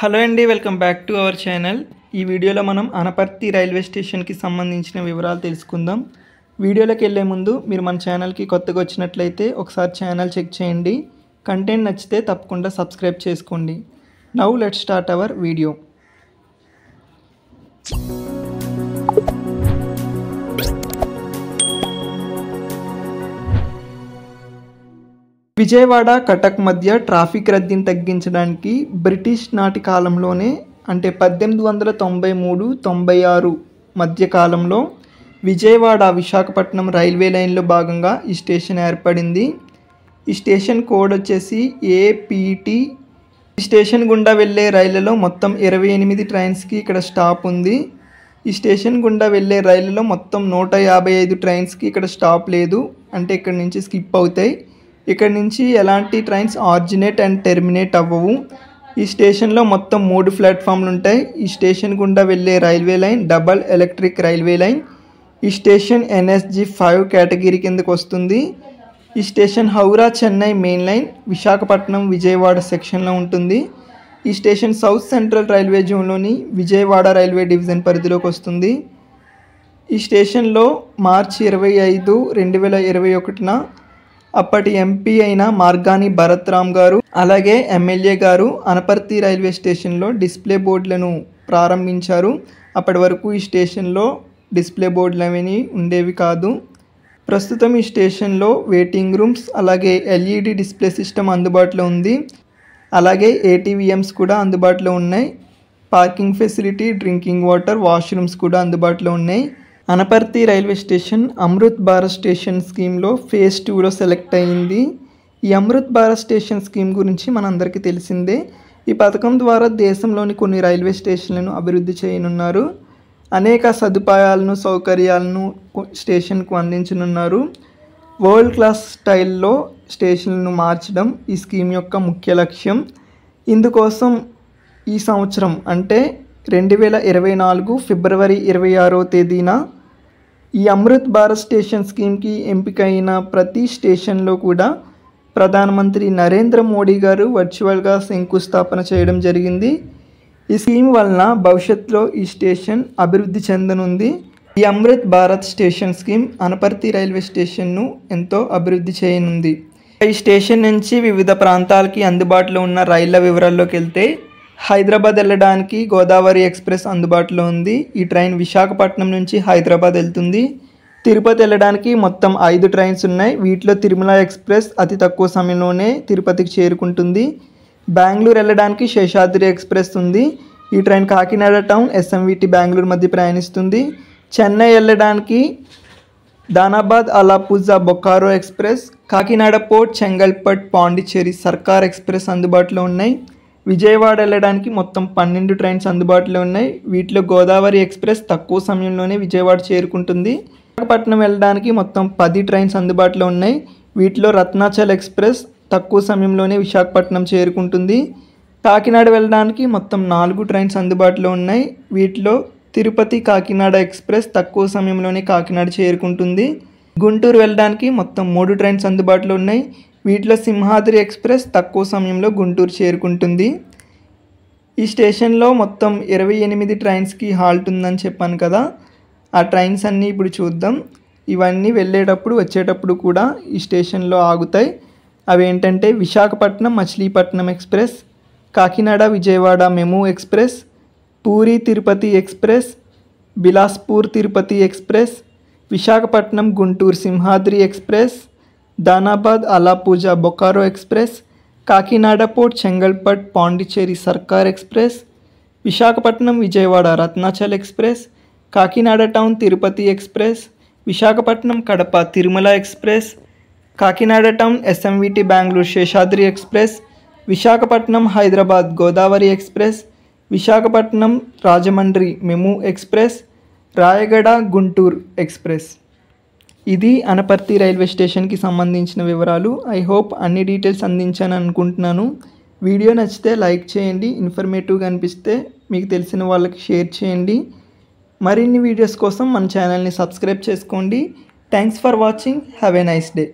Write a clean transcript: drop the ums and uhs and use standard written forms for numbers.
Hello అండి, welcome back to our channel. ఈ వీడియోలో మనం అనపర్తి రైల్వే స్టేషన్కి సంబంధించిన వివరాలు తెలుసుకుందాం. వీడియోలోకి వెళ్ళే ముందు మీరు మన ఛానల్కి కొత్తగా వచ్చినట్లయితే ఒకసారి ఛానల్ చెక్ చేయండి. కంటెంట్ నచ్చితే తప్పకుండా సబ్స్క్రైబ్ చేసుకోండి. Now let's start our video. Vijayawada Cuttack మధ్య ట్రాఫిక్ రద్దీని తగ్గించడానికి బ్రిటిష్ నాటి కాలంలోనే అంటే 1893-96 మధ్య కాలంలో విజయవాడ విశాఖపట్నం రైల్వే లైన్లో భాగంగా ఈ స్టేషన్ ఏర్పడింది. ఈ స్టేషన్ కోడ్ వచ్చేసి APT. ఈ స్టేషన్ గుండా వెళ్ళే రైళ్లలో మొత్తం 28 ట్రైన్స్కి ఇక్కడ స్టాప్ ఉంది. ఈ స్టేషన్ గుండా వెళ్ళే రైళ్లలో మొత్తం 155 ట్రైన్స్కి ఇక్కడ స్టాప్ లేదు, అంటే ఇక్కడ నుంచి స్కిప్ అవుతాయి. ఇక్కడ నుంచి ఎలాంటి ట్రైన్స్ ఆరిజినేట్ అండ్ టెర్మినేట్ అవ్వవు. ఈ స్టేషన్లో మొత్తం 3 ప్లాట్ఫామ్లు ఉంటాయి. ఈ స్టేషన్ గుండా వెళ్ళే railway line double electric railway line. ఈ స్టేషన్ NSG 5 కేటగిరీ కిందకు వస్తుంది. ఈ station Howrah Chennai main line Visakhapatnam Vijayawada సెక్షన్లో ఉంటుంది. ఈ స్టేషన్ సౌత్ సెంట్రల్ రైల్వే జోన్లోని విజయవాడ రైల్వే డివిజన్ పరిధిలోకి వస్తుంది. ఈ స్టేషన్లో మార్చి 25, 2021న అప్పటి MP అయిన మార్గాని భరత్ రామ్ గారు అలాగే MLA గారు అనపర్తి రైల్వే స్టేషన్లో డిస్ప్లే బోర్డులను ప్రారంభించారు. అప్పటి వరకు ఈ స్టేషన్లో డిస్ప్లే బోర్డులు అనేవి ఉండేవి కాదు. ప్రస్తుతం ఈ స్టేషన్లో వెయిటింగ్ రూమ్స్ అలాగే LED డిస్ప్లే సిస్టమ్ అందుబాటులో ఉంది. అలాగే ATVMs కూడా అందుబాటులో ఉన్నాయి. Parking facility, drinking water, washrooms కూడా అందుబాటులో ఉన్నాయి. Anaparthi railway station Amrit Bharat station స్కీమ్లో ఫేజ్ 2లో సెలెక్ట్ అయ్యింది. ఈ అమృత్ భారత్ స్టేషన్ స్కీమ్ గురించి మనందరికీ తెలిసిందే. ఈ పథకం ద్వారా దేశంలోని కొన్ని రైల్వే స్టేషన్లను అభివృద్ధి చేయనున్నారు. అనేక సదుపాయాలను, సౌకర్యాలను స్టేషన్కు అందించనున్నారు. వరల్డ్ క్లాస్ స్టైల్లో స్టేషన్లను మార్చడం ఈ స్కీమ్ యొక్క ముఖ్య లక్ష్యం. ఇందుకోసం ఈ సంవత్సరం అంటే 2024 ఫిబ్రవరి 26వ తేదీన ఈ అమృత్ భారత్ స్టేషన్ స్కీమ్కి ఎంపికైన ప్రతి స్టేషన్లో కూడా ప్రధానమంత్రి నరేంద్ర మోడీ గారు వర్చువల్గా శంకుస్థాపన చేయడం జరిగింది. ఈ స్కీమ్ వలన భవిష్యత్తులో ఈ స్టేషన్ అభివృద్ధి చెందనుంది. ఈ Amrit Bharat station scheme Anaparthi railway స్టేషన్ను ఎంతో అభివృద్ధి చేయనుంది. ఈ స్టేషన్ నుంచి వివిధ ప్రాంతాలకి అందుబాటులో ఉన్న రైళ్ల వివరాల్లోకి వెళ్తే హైదరాబాద్ వెళ్ళడానికి గోదావరి ఎక్స్ప్రెస్ అందుబాటులో ఉంది. ఈ ట్రైన్ విశాఖపట్నం నుంచి హైదరాబాద్ వెళ్తుంది. తిరుపతి వెళ్ళడానికి మొత్తం 5 ట్రైన్స్ ఉన్నాయి. వీటిలో తిరుమల ఎక్స్ప్రెస్ అతి తక్కువ సమయంలోనే తిరుపతికి చేరుకుంటుంది. బెంగళూరు వెళ్ళడానికి శేషాద్రి ఎక్స్ప్రెస్ ఉంది. ఈ train Kakinada town SMVT Bengaluru మధ్య ప్రయాణిస్తుంది. చెన్నై వెళ్ళడానికి దానాబాద్ Alappuzha Bokaro express, Kakinada port Chengalpattu Pondicherry Circar express అందుబాటులో ఉన్నాయి. విజయవాడ వెళ్ళడానికి మొత్తం 12 ట్రైన్స్ అందుబాటులో ఉన్నాయి. వీటిలో గోదావరి ఎక్స్ప్రెస్ తక్కువ సమయంలోనే విజయవాడ చేరుకుంటుంది. విశాఖపట్నం వెళ్ళడానికి మొత్తం 10 ట్రైన్స్ అందుబాటులో ఉన్నాయి. వీటిలో రత్నాచల్ ఎక్స్ప్రెస్ తక్కువ సమయంలోనే విశాఖపట్నం చేరుకుంటుంది. కాకినాడ వెళ్ళడానికి మొత్తం 4 ట్రైన్స్ అందుబాటులో ఉన్నాయి. వీటిలో తిరుపతి కాకినాడ ఎక్స్ప్రెస్ తక్కువ సమయంలోనే కాకినాడ చేరుకుంటుంది. గుంటూరు వెళ్ళడానికి మొత్తం 3 ట్రైన్స్ అందుబాటులో ఉన్నాయి. వీటిలో సింహాద్రి ఎక్స్ప్రెస్ తక్కువ సమయంలో గుంటూరు చేరుకుంటుంది. ఈ స్టేషన్లో మొత్తం 28 ట్రైన్స్కి హాల్ట్ ఉందని చెప్పాను కదా, ఆ ట్రైన్స్ అన్నీ ఇప్పుడు చూద్దాం. ఇవన్నీ వెళ్ళేటప్పుడు వచ్చేటప్పుడు కూడా ఈ స్టేషన్లో ఆగుతాయి. అవి ఏంటంటే Visakhapatnam Machilipatnam express, Kakinada Vijayawada MEMU express, Puri Tirupati express, Bilaspur Tirupati express, Visakhapatnam Guntur Simhadri express, Dhanbad Alappuzha Bokaro express, Kakinada port Chengalpattu Pondicherry Circar express, Visakhapatnam Vijayawada Ratnachal express, Kakinada town Tirupati express, Visakhapatnam Kadapa Tirumala express, Kakinada town SMVT Bengaluru Seshadri express, Visakhapatnam Hyderabad Godavari express, Visakhapatnam Rajahmundry MEMU express, Rayagada Guntur express. ఇది అనపర్తి రైల్వే స్టేషన్కి సంబంధించిన వివరాలు. ఐ హోప్ అన్ని డీటెయిల్స్ అందించాను అనుకుంటున్నాను. వీడియో నచ్చితే లైక్ చేయండి. ఇన్ఫర్మేటివ్గా అనిపిస్తే మీకు తెలిసిన వాళ్ళకి షేర్ చేయండి. మరిన్ని వీడియోస్ కోసం మన ఛానల్ని సబ్స్క్రైబ్ చేసుకోండి. Thanks for watching. Have a nice day.